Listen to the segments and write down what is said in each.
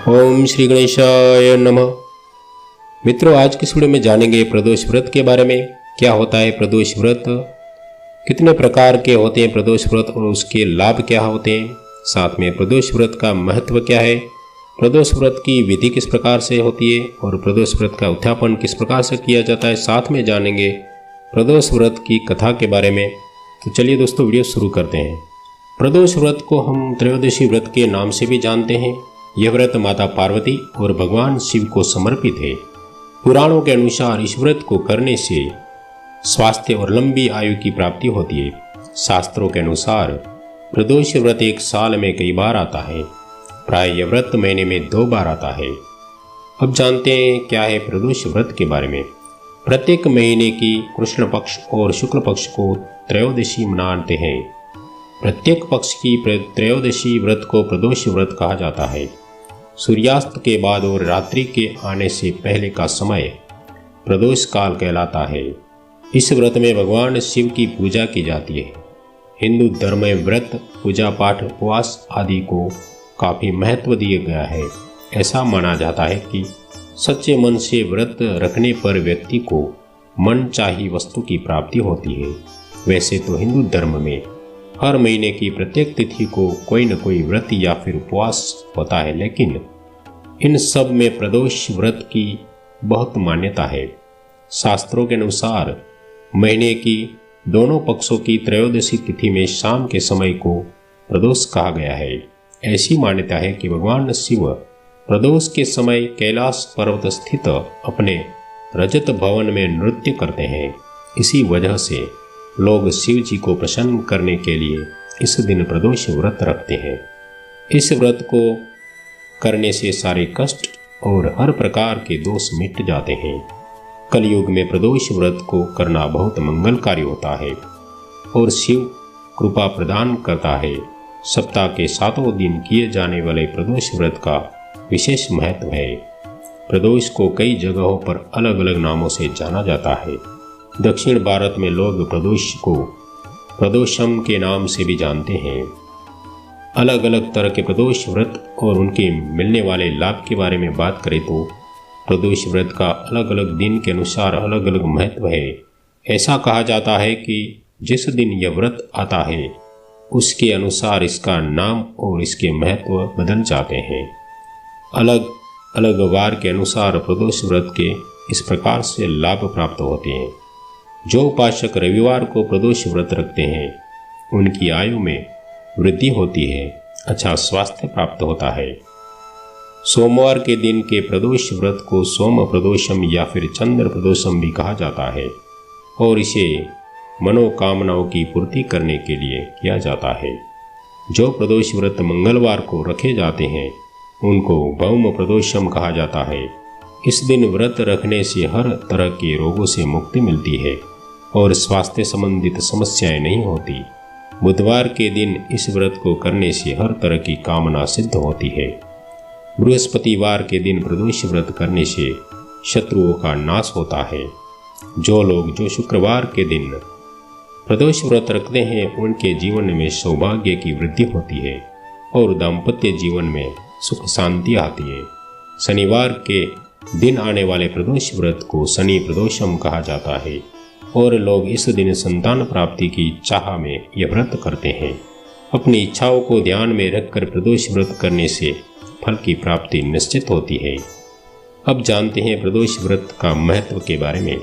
ओम श्री गणेशाय नमः। मित्रों, आज की वीडियो में जानेंगे प्रदोष व्रत के बारे में। क्या होता है प्रदोष व्रत, कितने प्रकार के होते हैं प्रदोष व्रत और उसके लाभ क्या होते हैं, साथ में प्रदोष व्रत का महत्व क्या है, प्रदोष व्रत की विधि किस प्रकार से होती है और प्रदोष व्रत का उत्थापन किस प्रकार से किया जाता है। साथ में जानेंगे प्रदोष व्रत की कथा के बारे में। तो चलिए दोस्तों, वीडियो शुरू करते हैं। प्रदोष व्रत को हम त्रयोदशी व्रत के नाम से भी जानते हैं। यह व्रत माता पार्वती और भगवान शिव को समर्पित है। पुराणों के अनुसार इस व्रत को करने से स्वास्थ्य और लंबी आयु की प्राप्ति होती है। शास्त्रों के अनुसार प्रदोष व्रत एक साल में कई बार आता है। प्राय यह व्रत महीने में 2 बार आता है। अब जानते हैं क्या है प्रदोष व्रत के बारे में। प्रत्येक महीने की कृष्ण पक्ष और शुक्ल पक्ष को त्रयोदशी मनाते हैं। प्रत्येक पक्ष की त्रयोदशी व्रत को प्रदोष व्रत कहा जाता है। सूर्यास्त के बाद और रात्रि के आने से पहले का समय प्रदोष काल कहलाता है। इस व्रत में भगवान शिव की पूजा की जाती है। हिंदू धर्म में व्रत, पूजा पाठ, उपवास आदि को काफ़ी महत्व दिया गया है। ऐसा माना जाता है कि सच्चे मन से व्रत रखने पर व्यक्ति को मनचाही वस्तु की प्राप्ति होती है। वैसे तो हिंदू धर्म में हर महीने की प्रत्येक तिथि को कोई न कोई व्रत या फिर उपवास होता है, लेकिन इन सब में प्रदोष व्रत की बहुत मान्यता है। शास्त्रों के अनुसार महीने की दोनों पक्षों की त्रयोदशी तिथि में शाम के समय को प्रदोष कहा गया है। ऐसी मान्यता है कि भगवान शिव प्रदोष के समय कैलाश पर्वत स्थित अपने रजत भवन में नृत्य करते हैं। इसी वजह से लोग शिव जी को प्रसन्न करने के लिए इस दिन प्रदोष व्रत रखते हैं। इस व्रत को करने से सारे कष्ट और हर प्रकार के दोष मिट जाते हैं। कलयुग में प्रदोष व्रत को करना बहुत मंगलकारी होता है और शिव कृपा प्रदान करता है। सप्ताह के 7 दिन किए जाने वाले प्रदोष व्रत का विशेष महत्व है। प्रदोष को कई जगहों पर अलग अलग नामों से जाना जाता है। दक्षिण भारत में लोग प्रदोष को प्रदोषम के नाम से भी जानते हैं। अलग अलग तरह के प्रदोष व्रत और उनके मिलने वाले लाभ के बारे में बात करें तो प्रदोष व्रत का अलग अलग दिन के अनुसार अलग अलग महत्व है। ऐसा कहा जाता है कि जिस दिन यह व्रत आता है उसके अनुसार इसका नाम और इसके महत्व बदल जाते हैं। अलग अलग वार के अनुसार प्रदोष व्रत के इस प्रकार से लाभ प्राप्त होते हैं। जो उपासक रविवार को प्रदोष व्रत रखते हैं उनकी आयु में वृद्धि होती है, अच्छा स्वास्थ्य प्राप्त होता है। सोमवार के दिन के प्रदोष व्रत को सोम प्रदोषम या फिर चंद्र प्रदोषम भी कहा जाता है और इसे मनोकामनाओं की पूर्ति करने के लिए किया जाता है। जो प्रदोष व्रत मंगलवार को रखे जाते हैं उनको भौम प्रदोषम कहा जाता है। इस दिन व्रत रखने से हर तरह के रोगों से मुक्ति मिलती है और स्वास्थ्य संबंधित समस्याएं नहीं होती। बुधवार के दिन इस व्रत को करने से हर तरह की कामना सिद्ध होती है। बृहस्पतिवार के दिन प्रदोष व्रत करने से शत्रुओं का नाश होता है। जो शुक्रवार के दिन प्रदोष व्रत रखते हैं उनके जीवन में सौभाग्य की वृद्धि होती है और दाम्पत्य जीवन में सुख शांति आती है। शनिवार के दिन आने वाले प्रदोष व्रत को शनि प्रदोषम कहा जाता है और लोग इस दिन संतान प्राप्ति की चाह में यह व्रत करते हैं। अपनी इच्छाओं को ध्यान में रखकर प्रदोष व्रत करने से फल की प्राप्ति निश्चित होती है। अब जानते हैं प्रदोष व्रत का महत्व के बारे में।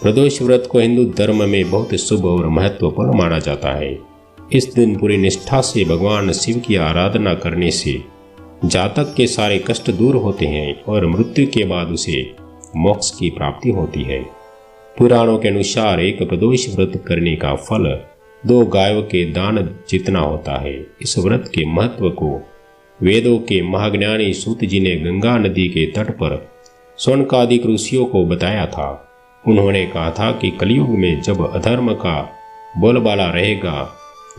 प्रदोष व्रत को हिंदू धर्म में बहुत शुभ और महत्वपूर्ण माना जाता है। इस दिन पूरी निष्ठा से भगवान शिव की आराधना करने से जातक के सारे कष्ट दूर होते हैं और मृत्यु के बाद उसे मोक्ष की प्राप्ति होती है। पुराणों के अनुसार एक प्रदोष व्रत करने का फल 2 गायों के दान जितना होता है। इस व्रत के महत्व को वेदों के महाज्ञानी सूत जी ने गंगा नदी के तट पर शौनकादिक ऋषियों को बताया था। उन्होंने कहा था कि कलयुग में जब अधर्म का बोलबाला रहेगा,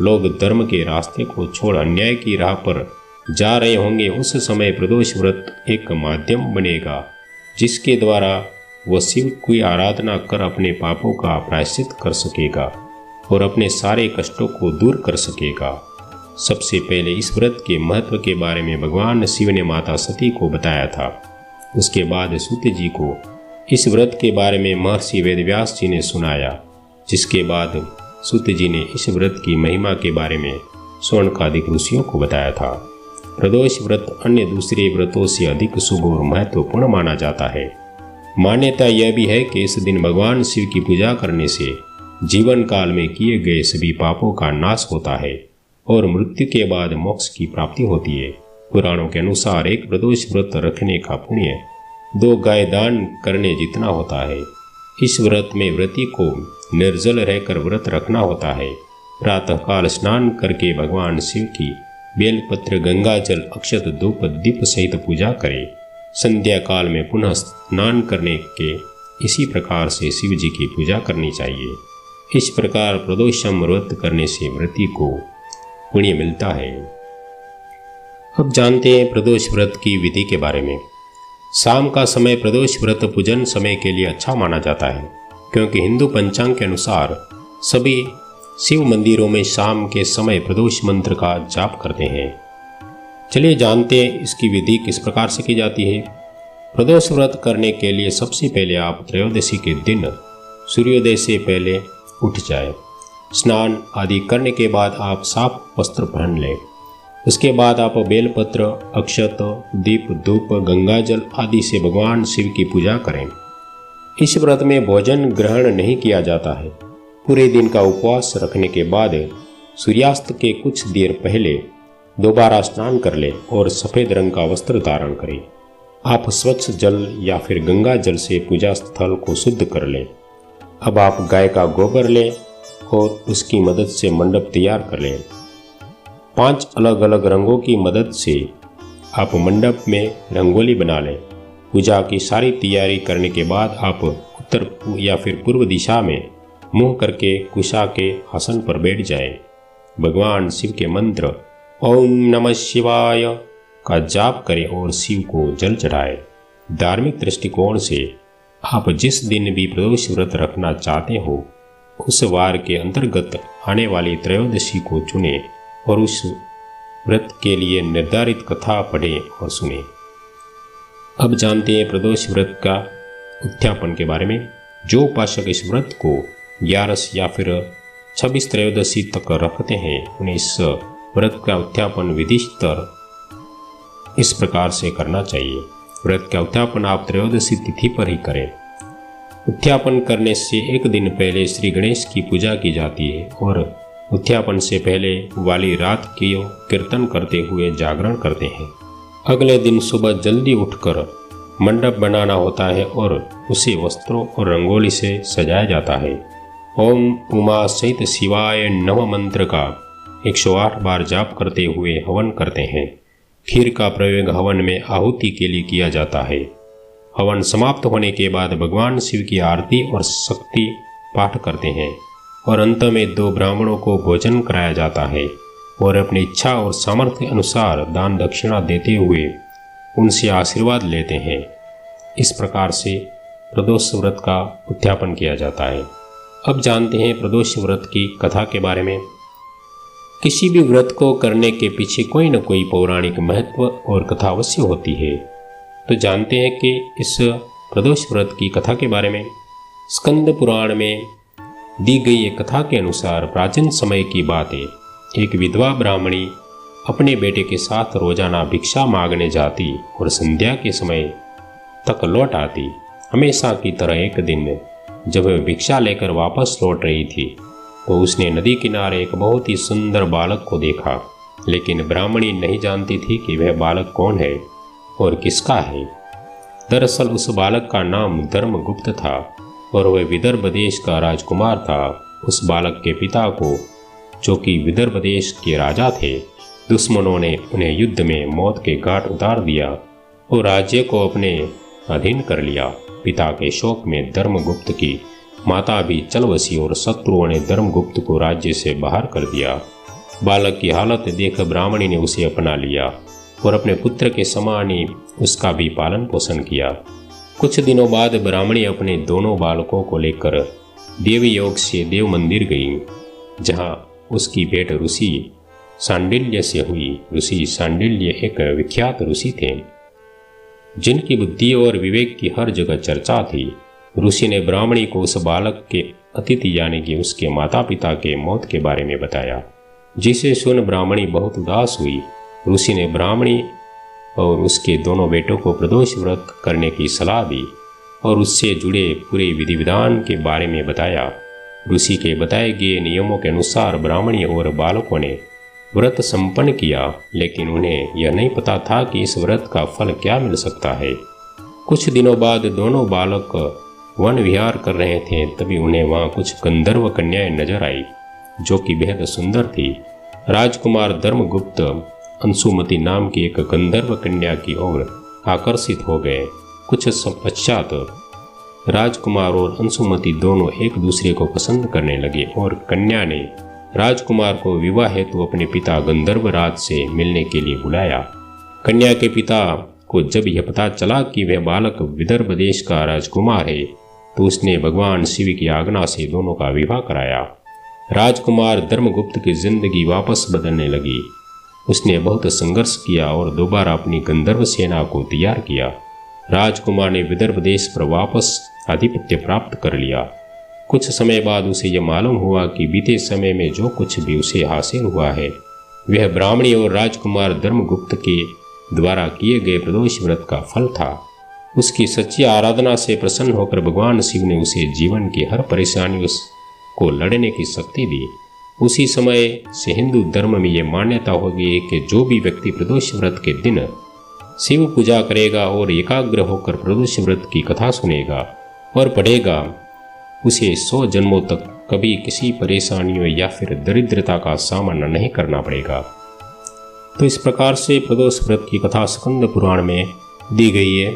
लोग धर्म के रास्ते को छोड़ अन्याय की राह पर जा रहे होंगे, उस समय प्रदोष व्रत एक माध्यम बनेगा जिसके द्वारा वह शिव की आराधना कर अपने पापों का प्रायश्चित कर सकेगा और अपने सारे कष्टों को दूर कर सकेगा। सबसे पहले इस व्रत के महत्व के बारे में भगवान शिव ने माता सती को बताया था। उसके बाद सूत जी को इस व्रत के बारे में महर्षि वेदव्यास जी ने सुनाया, जिसके बाद सूत जी ने इस व्रत की महिमा के बारे में शौनकादिक ऋषियों को बताया था। प्रदोष व्रत अन्य दूसरे व्रतों से अधिक शुभ और महत्वपूर्ण माना जाता है। मान्यता यह भी है कि इस दिन भगवान शिव की पूजा करने से जीवन काल में किए गए सभी पापों का नाश होता है और मृत्यु के बाद मोक्ष की प्राप्ति होती है। पुराणों के अनुसार एक प्रदोष व्रत रखने का पुण्य 2 गाय दान करने जितना होता है। इस व्रत में व्रती को निर्जल रहकर व्रत रखना होता है। प्रातःकाल स्नान करके भगवान शिव की बेलपत्र, गंगा जल, अक्षत, धूप, दीप सहित पूजा करें। संध्या काल में पुनः स्नान करने के इसी प्रकार से शिव जी की पूजा करनी चाहिए। इस प्रकार प्रदोषम व्रत करने से व्रती को पुण्य मिलता है। अब जानते हैं प्रदोष व्रत की विधि के बारे में। शाम का समय प्रदोष व्रत पूजन समय के लिए अच्छा माना जाता है, क्योंकि हिंदू पंचांग के अनुसार सभी शिव मंदिरों में शाम के समय प्रदोष मंत्र का जाप करते हैं। चलिए जानते हैं इसकी विधि किस प्रकार से की जाती है। प्रदोष व्रत करने के लिए सबसे पहले आप त्रयोदशी के दिन सूर्योदय से पहले उठ जाए। स्नान आदि करने के बाद आप साफ वस्त्र पहन लें। उसके बाद आप बेलपत्र, अक्षत, दीप, धूप, गंगाजल आदि से भगवान शिव की पूजा करें। इस व्रत में भोजन ग्रहण नहीं किया जाता है। पूरे दिन का उपवास रखने के बाद सूर्यास्त के कुछ देर पहले दोबारा स्नान कर लें और सफ़ेद रंग का वस्त्र धारण करें। आप स्वच्छ जल या फिर गंगा जल से पूजा स्थल को शुद्ध कर लें। अब आप गाय का गोबर लें और उसकी मदद से मंडप तैयार कर लें। 5 अलग अलग रंगों की मदद से आप मंडप में रंगोली बना लें। पूजा की सारी तैयारी करने के बाद आप उत्तर या फिर पूर्व दिशा में मुंह करके कुशा के आसन पर बैठ जाएं। भगवान शिव के मंत्र ओम नमः शिवाय का जाप करें और शिव को जल चढ़ाएं। धार्मिक दृष्टिकोण से आप जिस दिन भी प्रदोष व्रत रखना चाहते हो उस वार के अंतर्गत आने वाली त्रयोदशी को चुनें और उस व्रत के लिए निर्धारित कथा पढ़ें और सुनें। अब जानते हैं प्रदोष व्रत का उत्थापन के बारे में। जो उपासक इस व्रत को 11 या फिर 26 त्रयोदशी तक रखते हैं उन्हें इस व्रत का उत्थापन विधिस्तर इस प्रकार से करना चाहिए। व्रत का उत्थापन आप त्रयोदशी तिथि पर ही करें। उत्थापन करने से एक दिन पहले श्री गणेश की पूजा की जाती है और उत्थापन से पहले वाली रात की कीर्तन करते हुए जागरण करते हैं। अगले दिन सुबह जल्दी उठकर मंडप बनाना होता है और उसे वस्त्रों और रंगोली से सजाया जाता है। ओम उमा सहित शिवाय नमः मंत्र का 108 बार जाप करते हुए हवन करते हैं। खीर का प्रयोग हवन में आहुति के लिए किया जाता है। हवन समाप्त होने के बाद भगवान शिव की आरती और शक्ति पाठ करते हैं और अंत में 2 ब्राह्मणों को भोजन कराया जाता है और अपनी इच्छा और सामर्थ्य अनुसार दान दक्षिणा देते हुए उनसे आशीर्वाद लेते हैं। इस प्रकार से प्रदोष व्रत का उत्थापन किया जाता है। अब जानते हैं प्रदोष व्रत की कथा के बारे में। किसी भी व्रत को करने के पीछे कोई न कोई पौराणिक महत्व और कथा अवश्य होती है। तो जानते हैं कि इस प्रदोष व्रत की कथा के बारे में। स्कंद पुराण में दी गई एक कथा के अनुसार प्राचीन समय की बात है। एक विधवा ब्राह्मणी अपने बेटे के साथ रोजाना भिक्षा मांगने जाती और संध्या के समय तक लौट आती। हमेशा की तरह एक दिन जब वह भिक्षा लेकर वापस लौट रही थी तो उसने नदी किनारे एक बहुत ही सुंदर बालक को देखा, लेकिन ब्राह्मणी नहीं जानती थी कि वह बालक कौन है और किसका है। दरअसल उस बालक का नाम धर्मगुप्त था और वह विदर्भ देश का राजकुमार था। उस बालक के पिता को, जो कि विदर्भ देश के राजा थे, दुश्मनों ने उन्हें युद्ध में मौत के घाट उतार दिया और राज्य को अपने अधीन कर लिया। पिता के शोक में धर्मगुप्त की माता भी चल बसी और शत्रुओं ने धर्मगुप्त को राज्य से बाहर कर दिया। बालक की हालत देख ब्राह्मणी ने उसे अपना लिया और अपने पुत्र के समान ही उसका भी पालन पोषण किया। कुछ दिनों बाद ब्राह्मणी अपने दोनों बालकों को लेकर देवी योग से देव मंदिर गई, जहाँ उसकी भेंट ऋषि सांडिल्य से हुई। ऋषि सांडिल्य एक विख्यात ऋषि थे जिनकी बुद्धि और विवेक की हर जगह चर्चा थी। ऋषि ने ब्राह्मणी को उस बालक के अतिथि यानी कि उसके माता पिता के मौत के बारे में बताया, जिसे सुन ब्राह्मणी बहुत उदास हुई। ऋषि ने ब्राह्मणी और उसके दोनों बेटों को प्रदोष व्रत करने की सलाह दी और उससे जुड़े पूरे विधि विधान के बारे में बताया। ऋषि के बताए गए नियमों के अनुसार ब्राह्मणी और बालकों ने व्रत संपन्न किया, लेकिन उन्हें यह नहीं पता था कि इस व्रत का फल क्या मिल सकता है। कुछ दिनों बाद दोनों बालक वन विहार कर रहे थे, तभी उन्हें वहां कुछ गंधर्व कन्याएं नजर आई जो कि बेहद सुंदर थी। राजकुमार धर्मगुप्त अंशुमति नाम की एक गंधर्व कन्या की ओर आकर्षित हो गए। कुछ पश्चात राजकुमार और अंशुमति दोनों एक दूसरे को पसंद करने लगे और कन्या ने राजकुमार को विवाह हेतु अपने पिता गंधर्वराज से मिलने के लिए बुलाया। कन्या के पिता को जब यह पता चला कि वह बालक विदर्भ देश का राजकुमार है, तो उसने भगवान शिव की आज्ञा से दोनों का विवाह कराया। राजकुमार धर्मगुप्त की जिंदगी वापस बदलने लगी। उसने बहुत संघर्ष किया और दोबारा अपनी गंधर्व सेना को तैयार किया। राजकुमार ने विदर्भ देश पर वापस आधिपत्य प्राप्त कर लिया। कुछ समय बाद उसे यह मालूम हुआ कि बीते समय में जो कुछ भी उसे हासिल हुआ है वह ब्राह्मणी और राजकुमार धर्मगुप्त के द्वारा किए गए प्रदोष व्रत का फल था। उसकी सच्ची आराधना से प्रसन्न होकर भगवान शिव ने उसे जीवन की हर परेशानी को लड़ने की शक्ति दी। उसी समय से हिंदू धर्म में यह मान्यता हो गई कि जो भी व्यक्ति प्रदोष व्रत के दिन शिव पूजा करेगा और एकाग्र होकर प्रदोष व्रत की कथा सुनेगा और पढ़ेगा, उसे 100 जन्मों तक कभी किसी परेशानियों या फिर दरिद्रता का सामना नहीं करना पड़ेगा। तो इस प्रकार से प्रदोष व्रत की कथा स्कंद पुराण में दी गई है।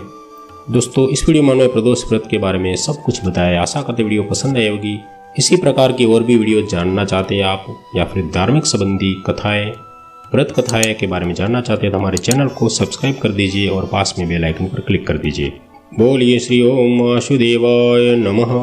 दोस्तों, इस वीडियो में हमने प्रदोष व्रत के बारे में सब कुछ बताया। आशा करते वीडियो पसंद आई होगी। इसी प्रकार की और भी वीडियो जानना चाहते हैं आप, या फिर धार्मिक संबंधी कथाएं, व्रत कथाएं के बारे में जानना चाहते हैं, तो हमारे चैनल को सब्सक्राइब कर दीजिए और पास में बेल आइकन पर क्लिक कर दीजिए। बोलिए श्री ओम वासुदेवाय नमः।